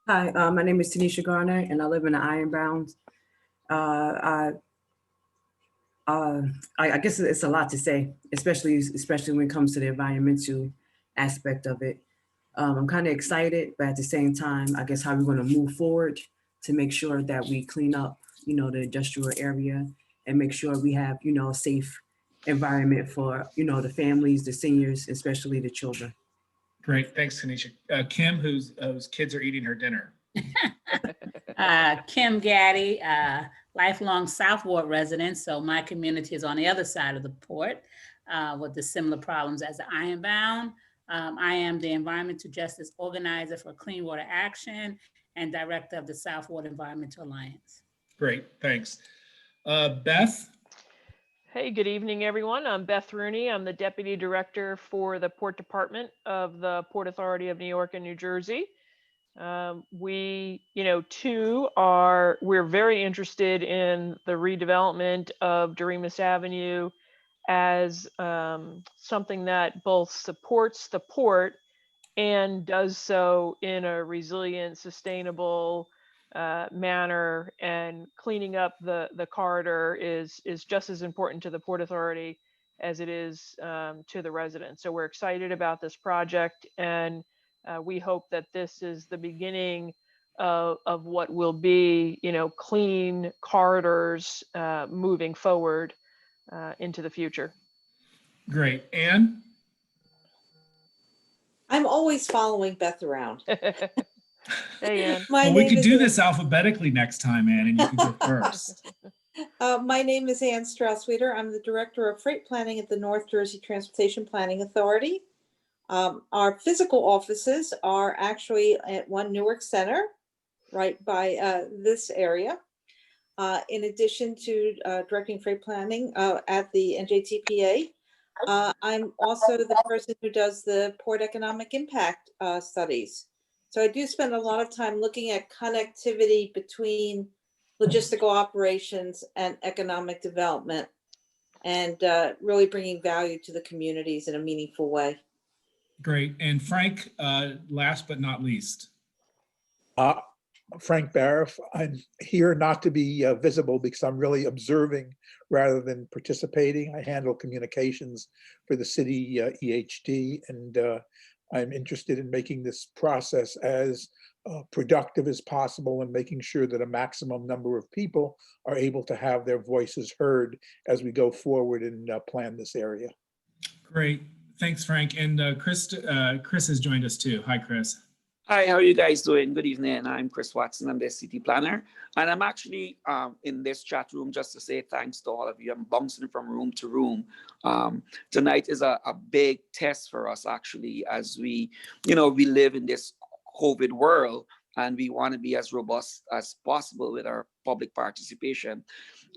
Hi, my name is Tanisha Garner, and I live in the Ironbound. Uh, uh, I guess it's a lot to say, especially when it comes to the environmental aspect of it. I'm kind of excited, but at the same time, I guess how we're going to move forward to make sure that we clean up, the industrial area and make sure we have, a safe environment for, the families, the seniors, especially the children. Great, thanks, Tanisha. Kim, whose kids are eating her dinner. Kim Gaddy, lifelong South Ward resident, so my community is on the other side of the port with the similar problems as the Ironbound. I am the Environmental Justice Organizer for Clean Water Action and Director of the South Ward Environmental Alliance. Great, thanks. Beth? Hey, good evening, everyone. I'm Beth Rooney. I'm the Deputy Director for the Port Department of the Port Authority of New York and New Jersey. We, we're very interested in the redevelopment of Doremus Avenue as something that both supports the port and does so in a resilient, sustainable manner, and cleaning up the corridor is just as important to the Port Authority as it is to the residents. So we're excited about this project, and we hope that this is the beginning of what will be, clean corridors moving forward into the future. Great. Anne? I'm always following Beth around. Hey, Ann. Well, we could do this alphabetically next time, Anne, and you can go first. My name is Ann Strauss-Weeder. I'm the Director of Freight Planning at the North Jersey Transportation Planning Authority. Our physical offices are actually at One Newark Center, right by this area. In addition to directing freight planning at the NJTPA, I'm also the person who does the port economic impact studies. So I do spend a lot of time looking at connectivity between logistical operations and economic development, and really bringing value to the communities in a meaningful way. Great. And Frank, last but not least. Frank Bariff. I'm here not to be visible because I'm really observing rather than participating. I handle communications for the city EHD, and I'm interested in making this process as productive as possible and making sure that a maximum number of people are able to have their voices heard as we go forward and plan this area. Great. Thanks, Frank. And Chris has joined us too. Hi, Chris. Hi, how are you guys doing? Good evening. I'm Chris Watson. I'm the city planner. And I'm actually in this chat room just to say thanks to all of you. I'm bouncing from room to room. Tonight is a big test for us, actually, as we live in this COVID world, and we want to be as robust as possible with our public participation.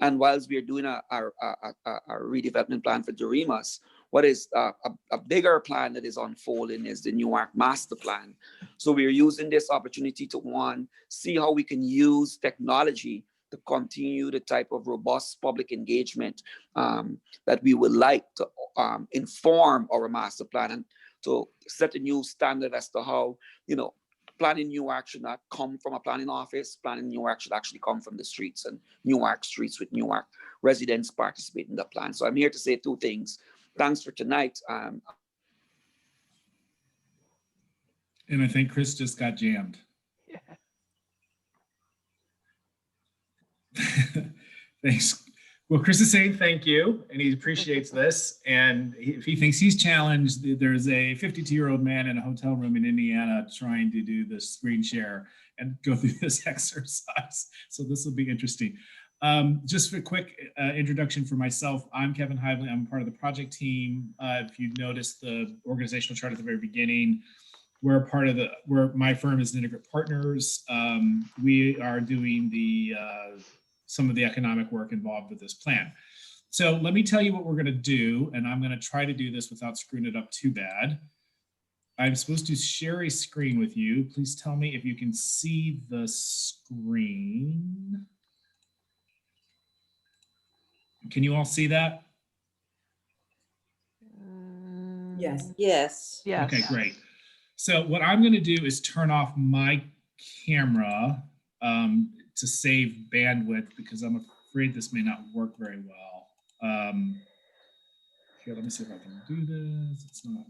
And whilst we're doing our redevelopment plan for Doremus, what is a bigger plan that is unfolding is the Newark Master Plan. So we're using this opportunity to, one, see how we can use technology to continue the type of robust public engagement that we would like to inform our master plan, and to set a new standard as to how, planning Newark should not come from a planning office. Planning Newark should actually come from the streets, and Newark streets with Newark residents participate in the plan. So I'm here to say two things. Thanks for tonight. And I think Chris just got jammed. Yeah. Thanks. Well, Chris is saying thank you, and he appreciates this. And if he thinks he's challenged, there's a 52-year-old man in a hotel room in Indiana trying to do the screen share and go through this exercise. So this will be interesting. Just for a quick introduction for myself, I'm Kevin Hively. I'm part of the project team. If you noticed the organizational chart at the very beginning, we're part of my firm is Integrate Partners. We are doing some of the economic work involved with this plan. So let me tell you what we're going to do, and I'm going to try to do this without screwing it up too bad. I'm supposed to share a screen with you. Please tell me if you can see the screen. Can you all see that? Yes. Yes. Yes. Okay, great. So what I'm going to do is turn off my camera to save bandwidth because I'm afraid this may not work very well. Here, let me see if I can do this. It's not going off.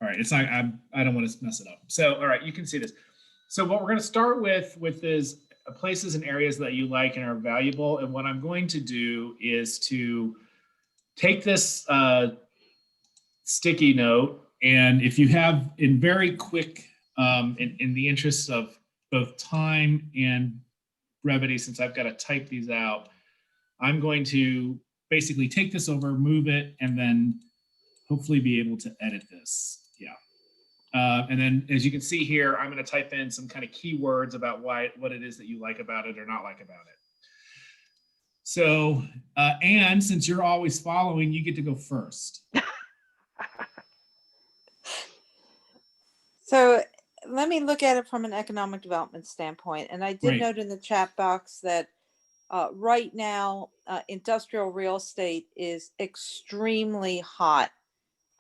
All right, it's not. I don't want to mess it up. So, all right, you can see this. So, what we're going to start with is places and areas that you like and are valuable. And what I'm going to do is to take this sticky note, and if you have, in very quick, in the interests of both time and brevity, since I've got to type these out, I'm going to basically take this over, move it, and then hopefully be able to edit this. Yeah. And then as you can see here, I'm going to type in some kind of keywords about what it is that you like about it or not like about it. So, and since you're always following, you get to go first. So let me look at it from an economic development standpoint. And I did Great. note in the chat box that right now, industrial real estate is extremely hot.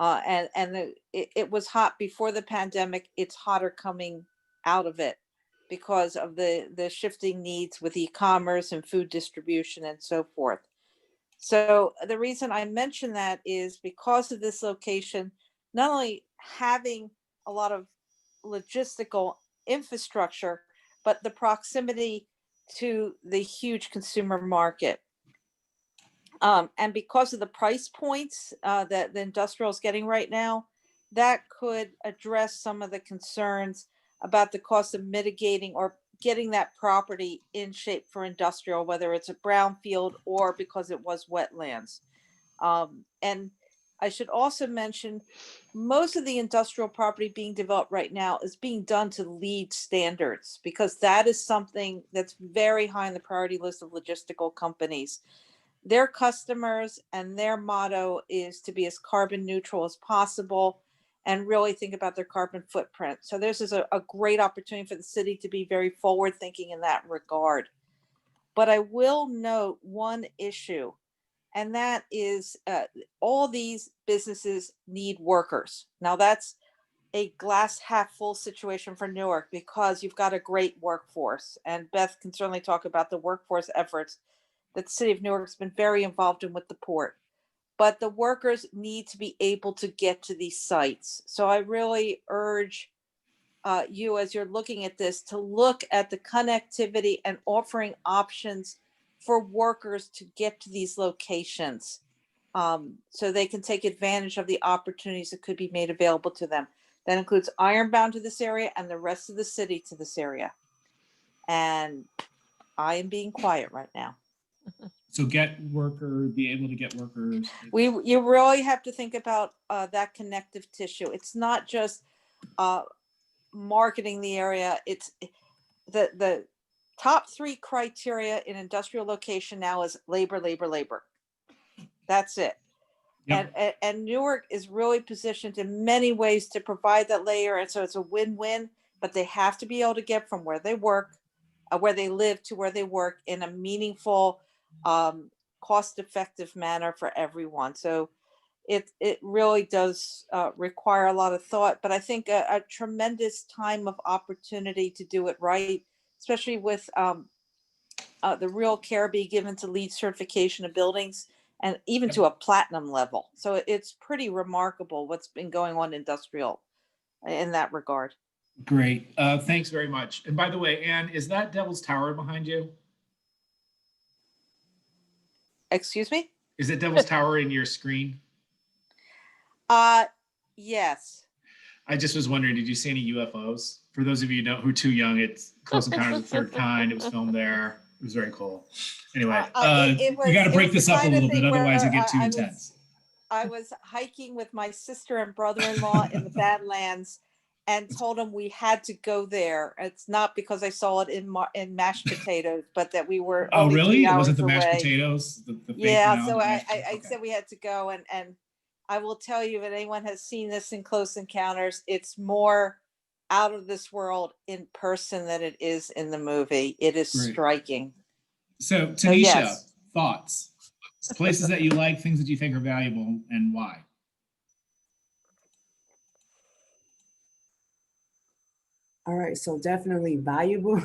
It was hot before the pandemic. It's hotter coming out of it because of the shifting needs with e-commerce and food distribution and so forth. So the reason I mention that is because of this location, not only having a lot of logistical infrastructure, but the proximity to the huge consumer market. And because of the price points that the industrial is getting right now, that could address some of the concerns about the cost of mitigating or getting that property in shape for industrial, whether it's a brownfield or because it was wetlands. And I should also mention, most of the industrial property being developed right now is being done to LEED standards, because that is something that's very high on the priority list of logistical companies. Their customers and their motto is to be as carbon neutral as possible and really think about their carbon footprint. So this is a great opportunity for the city to be very forward thinking in that regard. But I will note one issue, and that is all these businesses need workers. Now that's a glass half full situation for Newark because you've got a great workforce, and Beth can certainly talk about the workforce efforts that the city of Newark's been very involved in with the port. But the workers need to be able to get to these sites. So I really urge you, as you're looking at this, to look at the connectivity and offering options for workers to get to these locations, so they can take advantage of the opportunities that could be made available to them. That includes Ironbound to this area and the rest of the city to this area. And I am being quiet right now. So be able to get workers. You really have to think about that connective tissue. It's not just marketing the area. It's the top 3 criteria in industrial location now is labor. That's it. Yep. And Newark is really positioned in many ways to provide that layer. And so it's a win-win, but they have to be able to get from where they work, where they live, to where they work in a meaningful, cost-effective manner for everyone. So it really does require a lot of thought, but I think a tremendous time of opportunity to do it right, especially with the real care being given to LEED certification of buildings and even to a platinum level. So it's pretty remarkable what's been going on industrial in that regard. Great. Thanks very much. And by the way, Anne, is that Devil's Tower behind you? Excuse me? Is it Devil's Tower in your screen? Yes. I just was wondering, did you see any UFOs? For those of you who are too young, it's Close Encounters of the Third Kind. It was filmed there. It was very cool. Anyway, you got to break this up a little bit, otherwise it gets too intense. I was hiking with my sister and brother-in-law in the Badlands and told them we had to go there. It's not because I saw it in mashed potatoes, but that we were oh, only really? 3 It hours wasn't the mashed away. potatoes? Yeah, so I said we had to go, and I will tell you, if anyone has seen this in Close Encounters, it's more out of this world in person than it is in the movie. It is Great. Striking. So Tanisha, yes. Thoughts? Places that you like, things that you think are valuable, and why? All right, so definitely valuable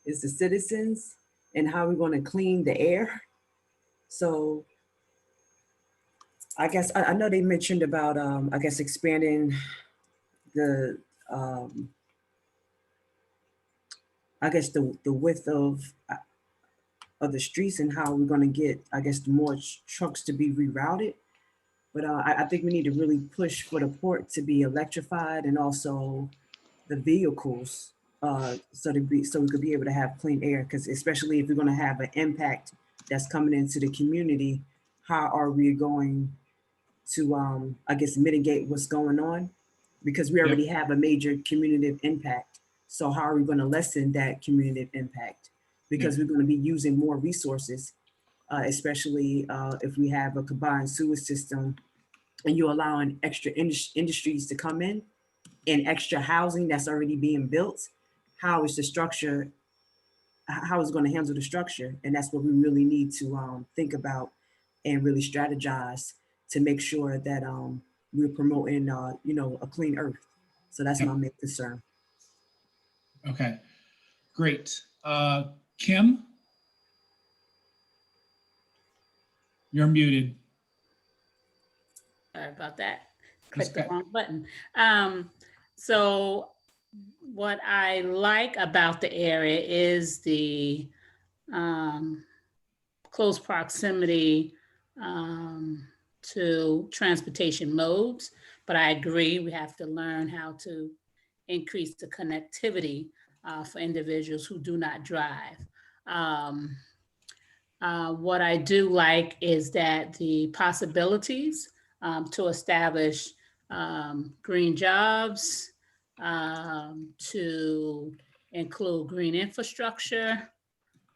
is the citizens and how we're going to clean the air. So I guess I know they mentioned about I guess expanding the I guess the width of the streets and how we're going to get I guess more trucks to be rerouted. But I think we need to really push for the port to be electrified and also the vehicles so we could be able to have clean air, because especially if we're going to have an impact that's coming into the community, how are we going to I guess mitigate what's going on, because we already have a major community impact. So how are we going to lessen that community impact, because we're going to be using more resources, especially if we have a combined sewer system and you're allowing extra industries to come in and extra housing that's already being built. How is the structure, how is it going to handle the structure? And that's what we really need to think about and really strategize to make sure that we're promoting a clean earth. So that's my main concern. Okay, great. Kim, you're muted. Sorry about that. That's Clicked the okay. wrong button. So what I like about the area is the close proximity to transportation modes. But I agree, we have to learn how to increase the connectivity for individuals who do not drive. What I do like is that the possibilities to establish green jobs, to include green infrastructure,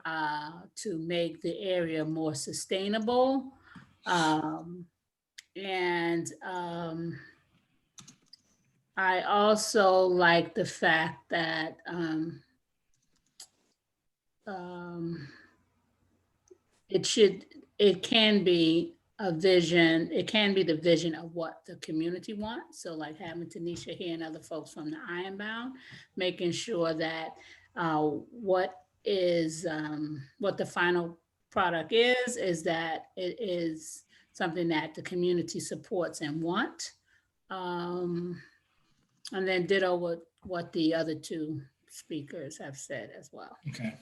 to make the area more sustainable. I also like the fact that it can be a vision, it can be the vision of what the community wants. So like having Tanisha here and other folks from the Ironbound, making sure that what the final product is that it is something that the community supports and want. And then ditto what the other two speakers have said as well. Okay.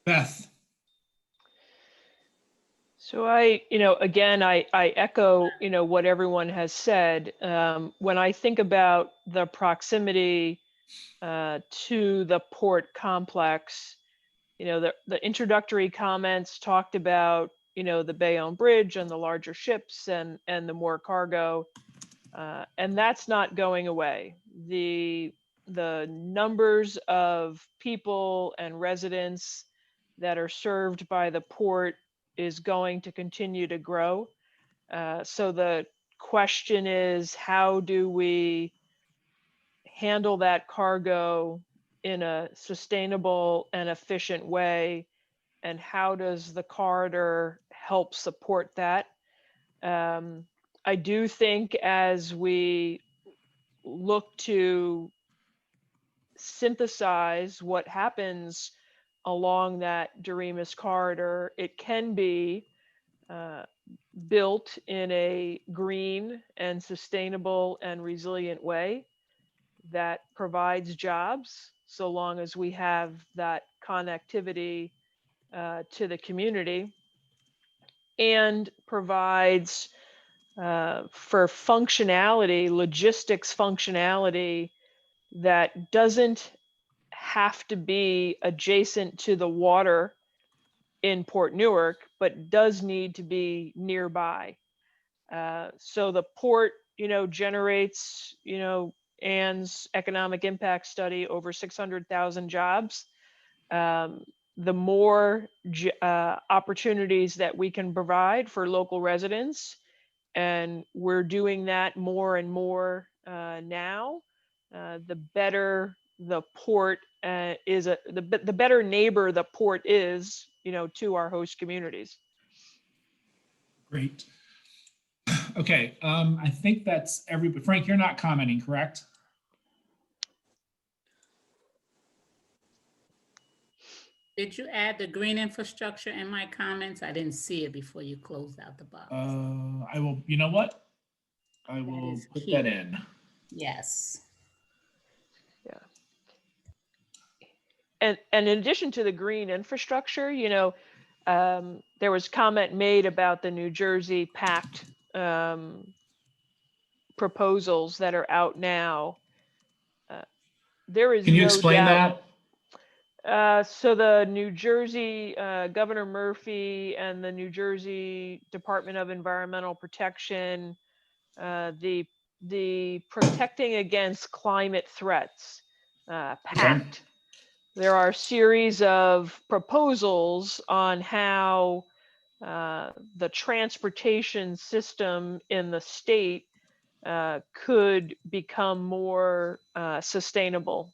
Beth. So again, I echo, what everyone has said. When I think about the proximity to the port complex, the introductory comments talked about, the Bayonne Bridge and the larger ships and the more cargo, and that's not going away. The numbers of people and residents that are served by the port is going to continue to grow. So the question is, how do we handle that cargo in a sustainable and efficient way? And how does the corridor help support that? I do think as we look to synthesize what happens along that Doremus corridor, it can be built in a green and sustainable and resilient way that provides jobs, so long as we have that connectivity to the community, and provides for functionality, logistics functionality that doesn't have to be adjacent to the water in Port Newark, but does need to be nearby. So the port, generates, Ann's economic impact study, over 600,000 jobs. The more opportunities that we can provide for local residents, and we're doing that more and more now, the better the port is, the better neighbor the port is, to our host communities. Great. Okay, I think that's everybody. Frank, you're not commenting, correct? Did you add the green infrastructure in my comments? I didn't see it before you closed out the box. I will, you know what? I will is put key. that in. Yes. And in addition to the green infrastructure, you know, there was comment made about the New Jersey Pact proposals that are out now. There is Can you no explain doubt. that? So the New Jersey Governor Murphy and the New Jersey Department of Environmental Protection, the Protecting Against Climate Threats Pact. There are a series of proposals on how the transportation system in the state could become more sustainable,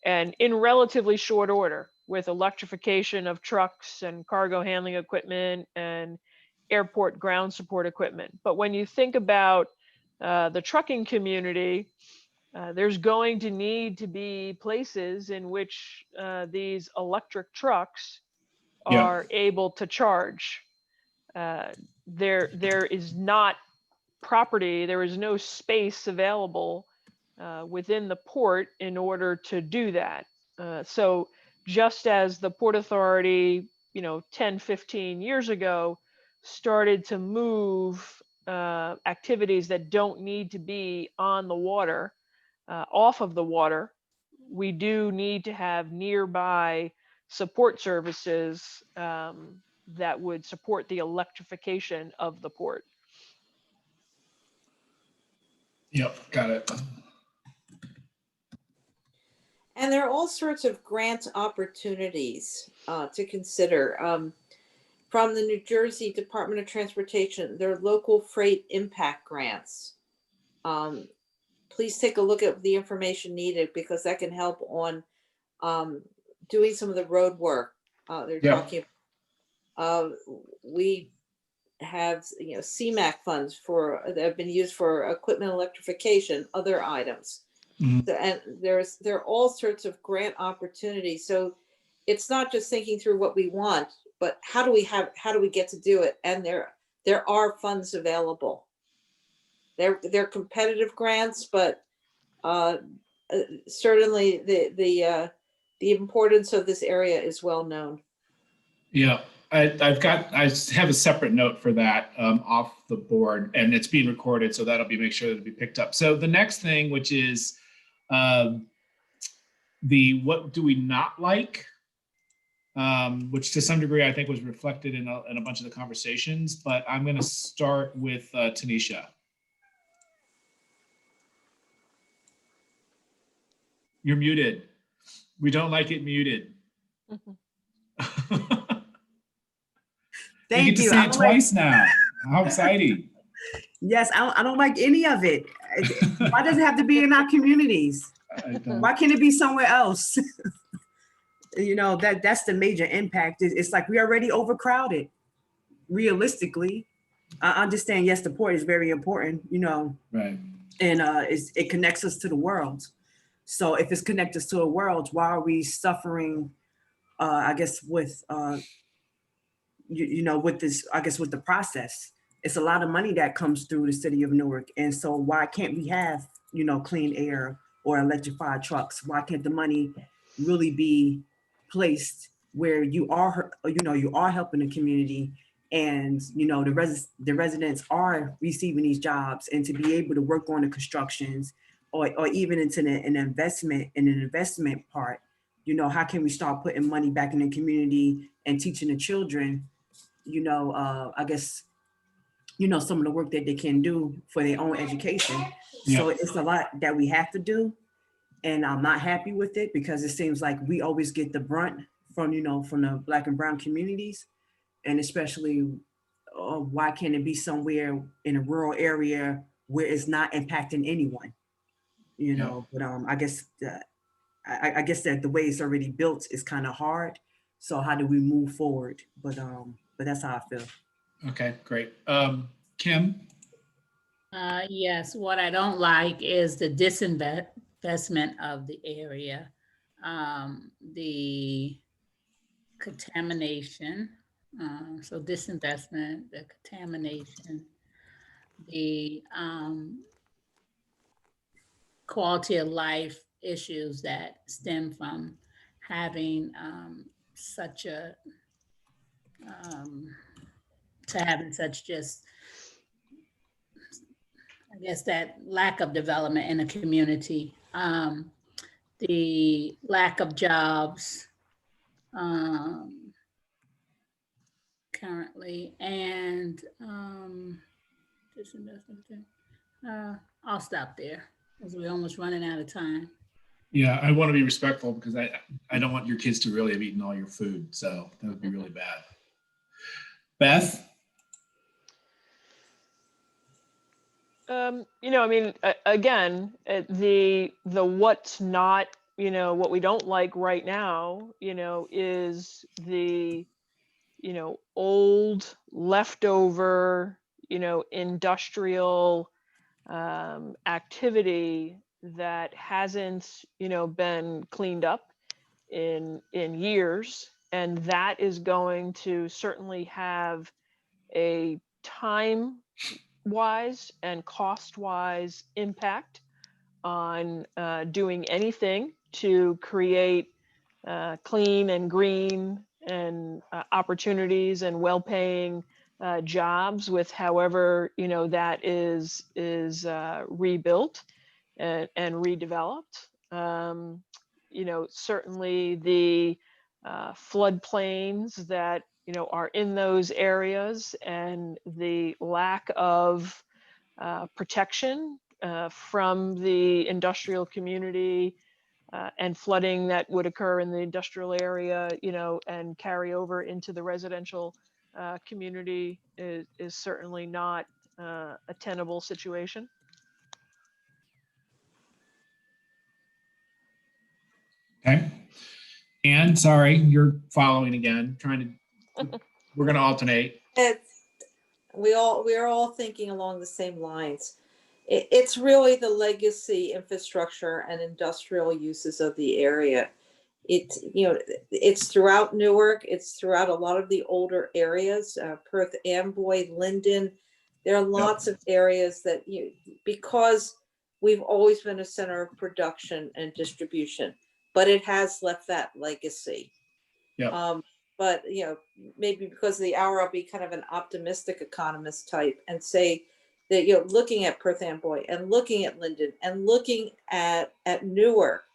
and in relatively short order, with electrification of trucks and cargo handling equipment and airport ground support equipment. But when you think about the trucking community, there's going to need to be places in which these electric trucks are able to charge. There is not property, there is no space available within the port in order to do that. So just as the Port Authority, 10, 15 years ago, started to move activities that don't need to be on the water, off of the water, we do need to have nearby support services that would support the electrification of the port. Yep, got it. And there are all sorts of grant opportunities to consider. From the New Jersey Department of Transportation, there are local freight impact grants. Please take a look at the information needed, because that can help on doing some of the road work they're talking about. We have CMAQ funds that have been used for equipment electrification, other items. So, and there are all sorts of grant opportunities. So it's not just thinking through what we want, but how do we get to do it? And there are funds available. They're competitive grants, but certainly the importance of this area is well known. Yeah, I have a separate note for that off the board, and it's being recorded, so that'll make sure that'll be picked up. So the next thing, which is what do we not like, which to some degree I think was reflected in a bunch of the conversations, but I'm going to start with Tanisha. You're muted. We don't like it muted. Thank you get to you. say it twice now. How exciting. Yes, I don't like any of it. Why does it have to be in our communities? Why can't it be somewhere else? That's the major impact. It's like we're already overcrowded. Realistically, I understand. Yes, the port is very important. Right. And it connects us to the world. So if it's connected us to the world, why are we suffering? I guess with with this, I guess with the process, it's a lot of money that comes through the city of Newark. And so why can't we have, clean air or electrified trucks? Why can't the money really be placed where you are helping the community, and, the residents are receiving these jobs, and to be able to work on the constructions or even into an investment part, how can we start putting money back in the community and teaching the children, I guess, some of the work that they can do for their own education. Yeah. So it's a lot that we have to do. And I'm not happy with it, because it seems like we always get the brunt from the Black and brown communities. And especially, why can't it be somewhere in a rural area where it's not impacting anyone? But I guess that the way it's already built is kind of hard. So how do we move forward? But that's how I feel. Okay, great. Kim? Yes, what I don't like is the disinvestment of the area, the contamination. So disinvestment, the contamination, the quality of life issues that stem from having such a to having such just, I guess, that lack of development in the community, the lack of jobs currently, and disinvestment. I'll stop there as we're almost running out of time. Yeah, I want to be respectful because I don't want your kids to really have eaten all your food. So that would be really bad. Beth? I mean, again, the what's not, what we don't like right now, is the, old leftover, industrial activity that hasn't, been cleaned up in years, and that is going to certainly have a time wise and cost wise impact on doing anything to create clean and green and opportunities and well-paying jobs with however that is rebuilt and redeveloped. Certainly the floodplains that are in those areas and the lack of protection from the industrial community and flooding that would occur in the industrial area, and carry over into the residential community is certainly not a tenable situation. Okay. And sorry, you're following again, we're going to alternate. We're all thinking along the same lines. It's really the legacy infrastructure and industrial uses of the area. It's throughout Newark. It's throughout a lot of the older areas, Perth Amboy, Linden. There are lots of areas that because we've always been a center of production and distribution, but it has left that legacy. Yeah. But maybe because of the hour, I'll be kind of an optimistic economist type and say that looking at Perth Amboy and looking at Linden and looking at Newark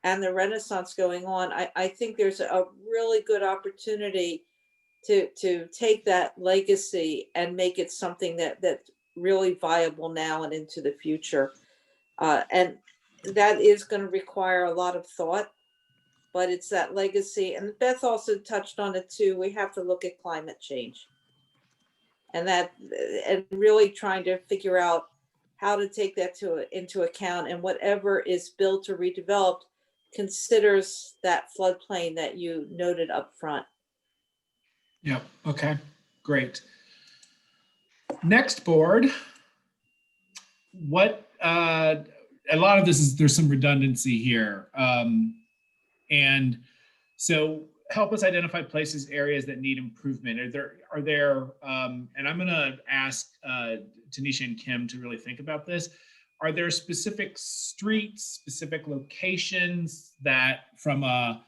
and the Renaissance going on, I think there's a really good opportunity to take that legacy and make it something that's really viable now and into the future. And that is going to require a lot of thought, but it's that legacy. And Beth also touched on it too. We have to look at climate change and really trying to figure out how to take that into account, and whatever is built or redeveloped considers that floodplain that you noted up front. Yeah. Okay, great. Next board. What, a lot of this there's some redundancy here. And so help us identify places, areas that need improvement. Are there, and I'm gonna ask Tanisha and Kim to really think about this. Are there specific streets, specific locations that from a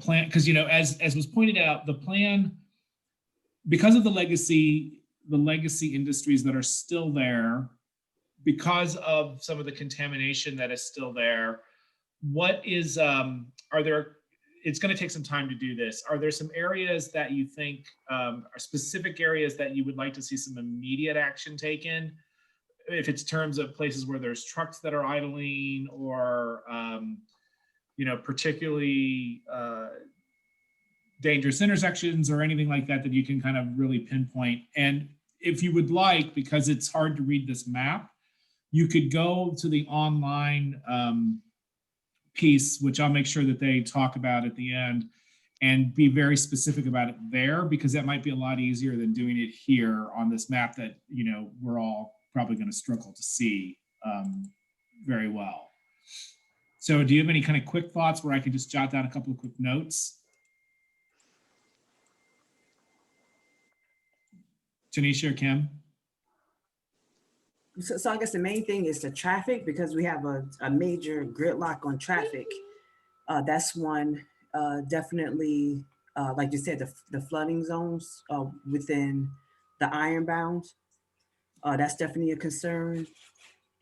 plan, because as was pointed out, the plan, because of the legacy industries that are still there, because of some of the contamination that is still there, it's going to take some time to do this. Are there some areas that you think are specific areas that you would like to see some immediate action taken? If it's terms of places where there's trucks that are idling, or particularly dangerous intersections or anything like that you can kind of really pinpoint. And if you would like, because it's hard to read this map, you could go to the online piece, which I'll make sure that they talk about at the end, and be very specific about it there, because that might be a lot easier than doing it here on this map that we're all probably going to struggle to see very well. So do you have any kind of quick thoughts where I can just jot down a couple of quick notes? Tanisha or Kim? So I guess the main thing is the traffic, because we have a major gridlock on traffic. That's one. Definitely, like you said, the flooding zones within the ironbound. That's definitely a concern.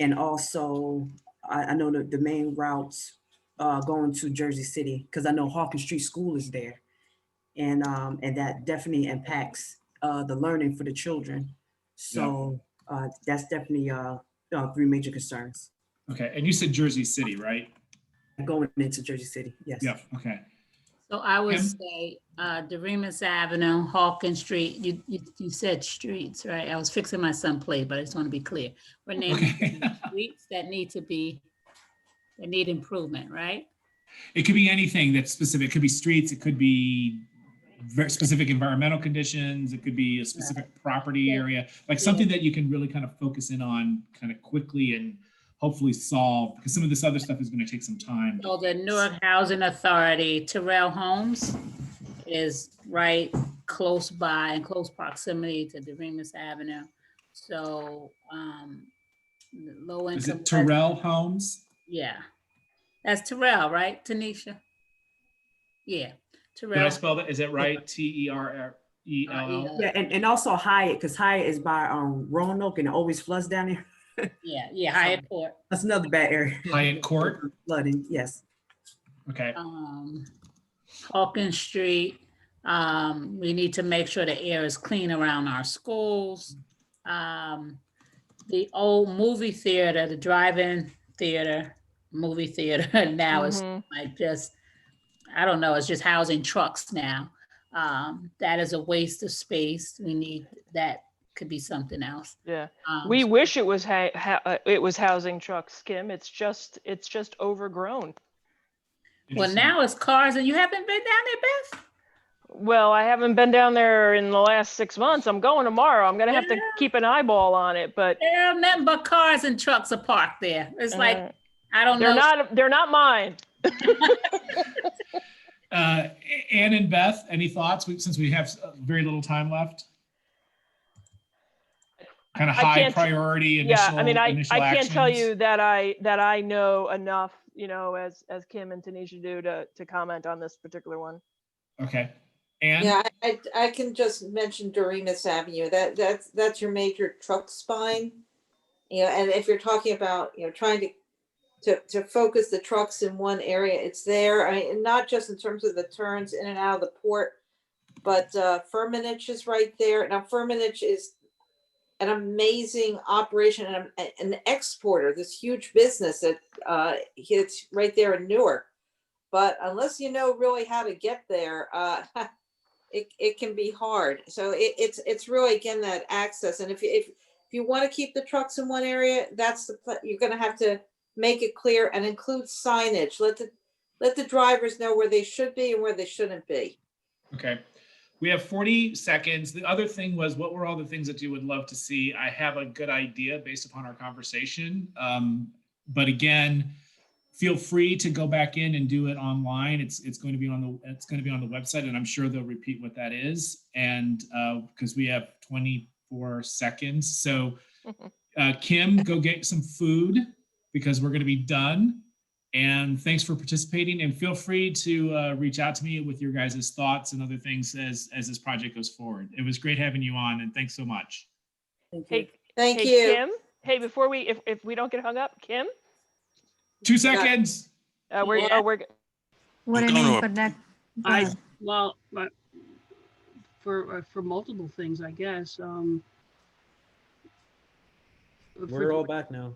And also, I know the main routes going to Jersey City, because I know Hawkins Street School is there. And that definitely impacts the learning for the children. So that's definitely 3 major concerns. Okay, and you said Jersey City, right? Going into Jersey City, yes. Yeah, okay. So I would Kim? say Doremus Avenue, Hawkins Street. You said streets, right? I was fixing my son plate, but I just want to be clear. We're naming Okay. streets that need improvement, right? It could be anything that's specific. It could be streets. It could be very specific environmental conditions. It could be a specific property area, like something that you can really kind of focus in on kind of quickly and hopefully solve, because some of this other stuff is going to take some time. So the Newark Housing Authority, Terrell Homes is right close by, in close proximity to Doremus Avenue. So low income. Is it Terrell Homes? Yeah. That's Terrell, right, Tanisha? Yeah. Terrell. Did I spell that? Is that right? Terrell? Yeah, and also Hyatt, because Hyatt is by Roanoke and it always floods down there. Yeah, Hyatt Court. That's another bad area. Hyatt Court? Flooding, yes. Okay. Hawkins Street. We need to make sure the air is clean around our schools. The old movie theater, the drive-in theater, movie theater now is like just, I don't know, it's just housing trucks now. That is a waste of space. We need, that could be something else. Yeah, we wish it was it was housing trucks, Kim. It's just overgrown. Well, now it's cars, and you haven't been down there, Beth? Well, I haven't been down there in the last 6 months. I'm going tomorrow. I'm gonna have to keep an eyeball on it, but there are nothing but cars and trucks are parked there. It's like, I don't know. They're not mine. Ann and Beth, any thoughts? Since we have very little time left. Kind of high priority initial. Yeah, I mean, I can't tell actions. you that I know enough, you know, as Kim and Tanisha do to comment on this particular one. Okay. Ann? Yeah, I can just mention Doremus Avenue. That's your major truck spine. You know, and if you're talking about, you know, trying to focus the trucks in one area, it's there. I mean, not just in terms of the turns in and out of the port, but Firmenich is right there. Now, Firmenich is an amazing operation and an exporter, this huge business that it's right there in Newark. But unless you know really how to get there, it can be hard. So it's really, again, that access. And if you want to keep the trucks in one area, you're going to have to make it clear and include signage. Let the drivers know where they should be and where they shouldn't be. Okay. We have 40 seconds. The other thing was, what were all the things that you would love to see? I have a good idea based upon our conversation. But again, feel free to go back in and do it online. It's going to be on the website, and I'm sure they'll repeat what that is. And because we have 24 seconds. So Kim, go get some food because we're going to be done. And thanks for participating, and feel free to reach out to me with your guys' thoughts and other things as this project goes forward. It was great having you on, and thanks so much. Thank you. Kim, hey, before if we don't get hung up, Kim? 2 seconds. We're What do you mean for that? Well, for multiple things, I guess. We're all back now.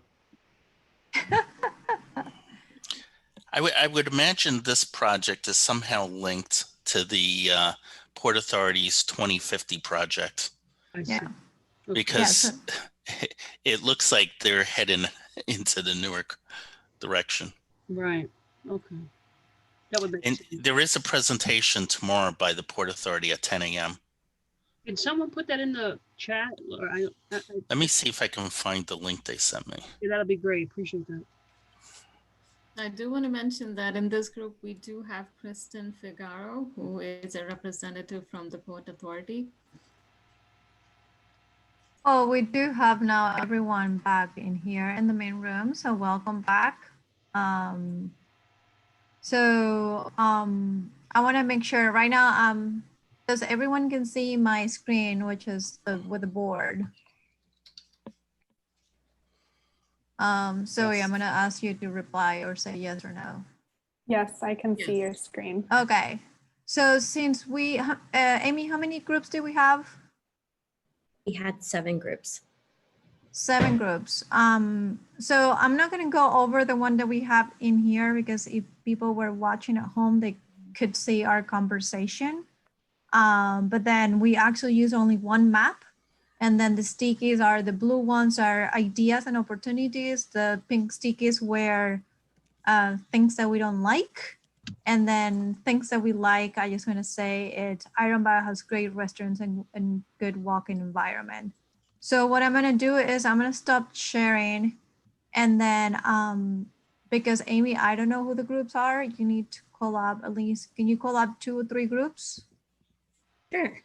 I would imagine this project is somehow linked to the Port Authority's 2050 project. I see. Yeah. Because it looks like they're heading into the Newark direction. Right. Okay. That would make And sense. there is a presentation tomorrow by the Port Authority at 10 a.m. Can someone put that in the chat? Or Let me see if I can find the link they sent me. yeah, that'll be great. Appreciate that. I do want to mention that in this group, we do have Kristen Figaro, who is a representative from the Port Authority. Oh, we do have now everyone back in here in the main room, so welcome back. I want to make sure right now, does everyone can see my screen, which is with the board? Zoe, Yes. I'm going to ask you to reply or say yes or no. Yes, I can see Yes. your screen. Okay. So since we, Amy, how many groups do we have? We had 7 groups. 7 groups. So I'm not going to go over the one that we have in here because if people were watching at home, they could see our conversation. But then we actually use only one map. And then the stickies are, the blue ones are ideas and opportunities. The pink stickies were things that we don't like. And then things that we like, I just want to say it, Ironbound has great restaurants and good walking environment. So what I'm going to do is I'm going to stop sharing. And then because Amy, I don't know who the groups are. You need to collab at least. Can you collab 2 or 3 groups? Sure.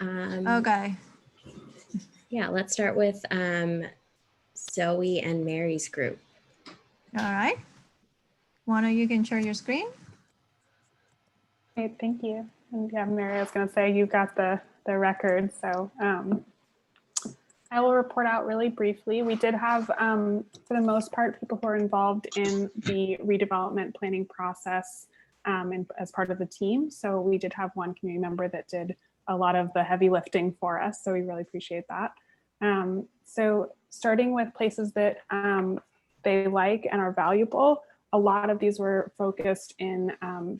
Okay. Yeah, let's start with Zoe and Mary's group. All right. One of you can share your screen. Great, thank you. And yeah, Mary, I was going to say you got the record, so I will report out really briefly. We did have, for the most part, people who are involved in the redevelopment planning process and as part of the team. So we did have one community member that did a lot of the heavy lifting for us. So we really appreciate that. So starting with places that they like and are valuable, a lot of these were focused in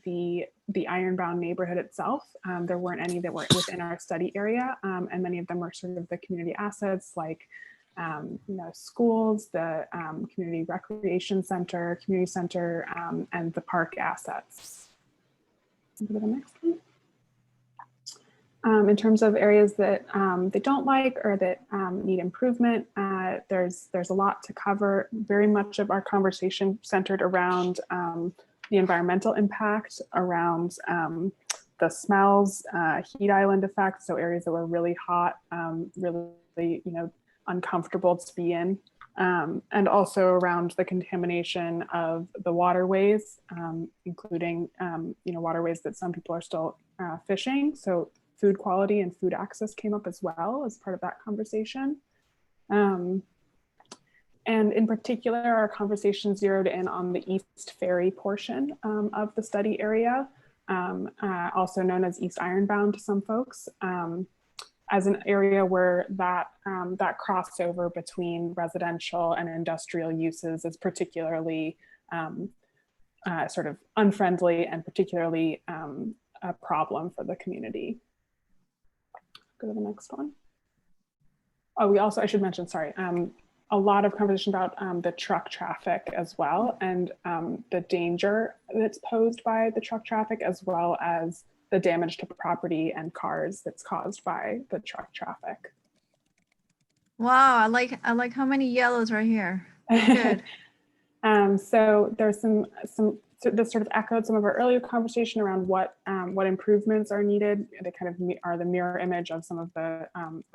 the Ironbound neighborhood itself. There weren't any that were within our study area, and many of them were sort of the community assets like schools, the community recreation center, community center, and the park assets. Go to the next one. In terms of areas that they don't like or that need improvement, there's a lot to cover. Very much of our conversation centered around the environmental impact, around the smells, heat island effect, so areas that were really hot, really uncomfortable to be in, and also around the contamination of the waterways, including waterways that some people are still fishing. So food quality and food access came up as well as part of that conversation. And in particular, our conversation zeroed in on the East Ferry portion of the study area, also known as East Ironbound to some folks, as an area where that crossover between residential and industrial uses is particularly sort of unfriendly and particularly a problem for the community. Go to the next one. Oh, we also, I should mention, sorry, a lot of conversation about the truck traffic as well, and the danger that's posed by the truck traffic, as well as the damage to property and cars that's caused by the truck traffic. Wow, I like how many yellows right here. Good. So there's some this sort of echoed some of our earlier conversation around what improvements are needed. They kind of are the mirror image of some of the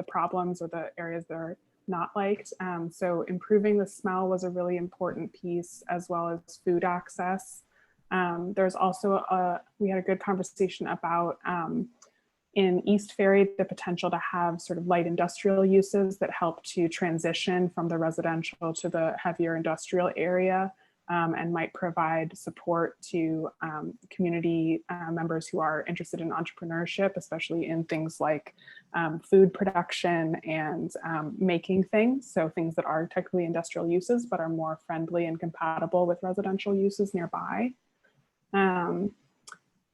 problems or the areas that are not liked. So improving the smell was a really important piece, as well as food access. There's also we had a good conversation about in East Ferry, the potential to have sort of light industrial uses that help to transition from the residential to the heavier industrial area. And might provide support to community members who are interested in entrepreneurship, especially in things like food production and making things. So things that are technically industrial uses, but are more friendly and compatible with residential uses nearby. And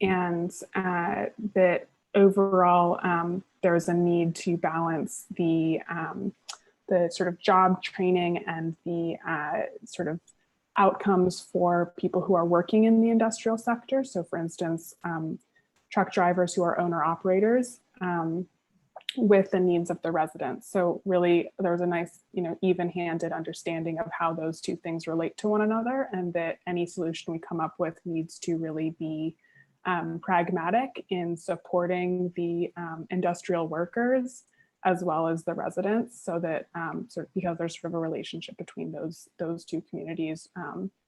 that overall, there's a need to balance the sort of job training and the sort of outcomes for people who are working in the industrial sector. So for instance, truck drivers who are owner operators with the needs of the residents. So really there was a nice, even-handed understanding of how those two things relate to one another, and that any solution we come up with needs to really be pragmatic in supporting the industrial workers as well as the residents, so that because there's sort of a relationship between those two communities,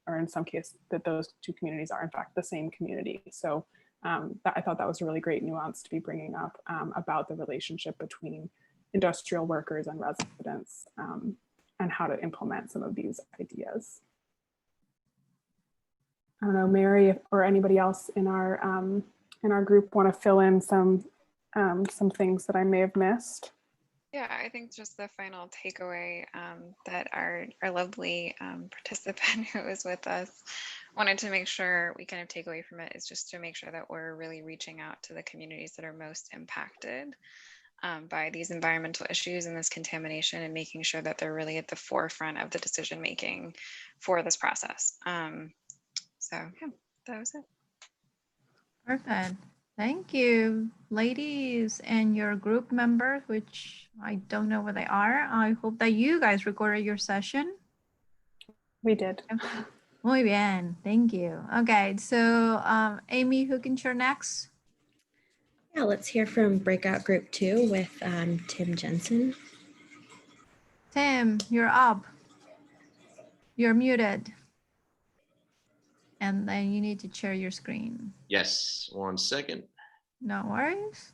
or in some cases that those two communities are in fact the same community. So I thought that was a really great nuance to be bringing up about the relationship between industrial workers and residents, and how to implement some of these ideas. I don't know, Mary or anybody else in our group want to fill in some things that I may have missed. Yeah, I think just the final takeaway that our lovely participant who was with us wanted to make sure we kind of take away from it is just to make sure that we're really reaching out to the communities that are most impacted by these environmental issues and this contamination, and making sure that they're really at the forefront of the decision making for this process. So yeah, that was it. Perfect. Thank you, ladies, and your group members, which I don't know where they are. I hope that you guys recorded your session. We did. Muy bien. Thank you. Okay, so Amy, who can share next? Yeah, let's hear from Breakout Group 2 with Tim Jensen. Tim, you're up. You're muted. And then you need to share your screen. Yes, 1 second. No worries.